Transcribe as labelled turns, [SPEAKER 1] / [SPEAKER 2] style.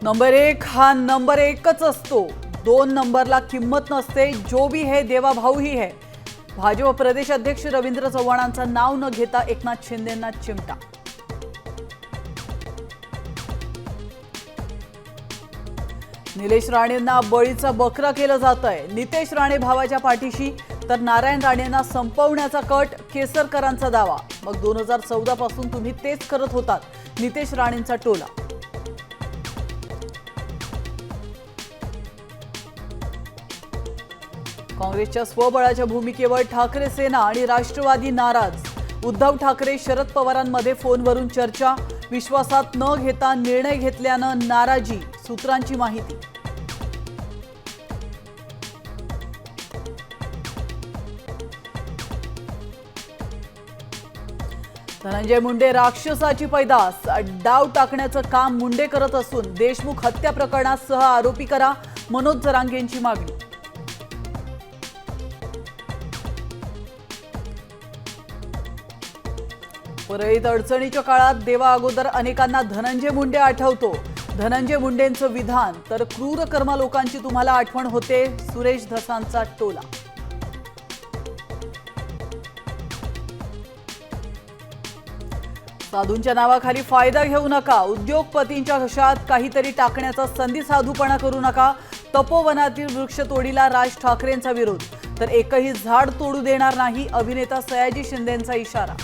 [SPEAKER 1] Number एक हा number एकच असतो, 2 नंबरला किंमत नसते. जो भी है देवा भाऊ ही है. भाजप प्रदेश अध्यक्ष रवींद्र चव्हाणांचं नाव न घेता एकनाथ शिंदेंना चिमटा. निलेश राणेंना बळीचा बकरा केलं जातंय. नितेश राणे भावाच्या पाठीशी तर नारायण राणेंना संपवण्याचा कट. केसरकरांचा दावा. मग 2014 पासून तुम्ही तेच करत होतात. नितेश राणेंचा टोला. काँग्रेसच्या स्वबळाच्या भूमिकेवर ठाकरे सेना आणि राष्ट्रवादी नाराज. उद्धव ठाकरे शरद पवारांमध्ये फोनवरून चर्चा. विश्वासात न घेता निर्णय घेतल्यानं नाराजी. सूत्रांची माहिती. धनंजय मुंडे राक्षसाची पैदास. डाव टाकण्याचं काम मुंडे करत असून देशमुख हत्या प्रकरणात सह आरोपी करा. मनोज जरांगेंची मागणी. परळीत अडचणीच्या काळात देवा अगोदर अनेकांना धनंजय मुंडे आठवतो. धनंजय मुंडेंचं विधान तर क्रूर कर्मा लोकांची तुम्हाला आठवण होते. सुरेश धसांचा टोला. साधूंच्या नावाखाली फायदा घेऊ नका. उद्योगपतींच्या घशात काहीतरी टाकण्याचा संधी साधूपणा करू नका. तपोवनातील वृक्षतोडीला राज ठाकरेंचा विरोध. तर एकही झाड तोडू देणार नाही. अभिनेता सयाजी शिंदेंचा इशारा.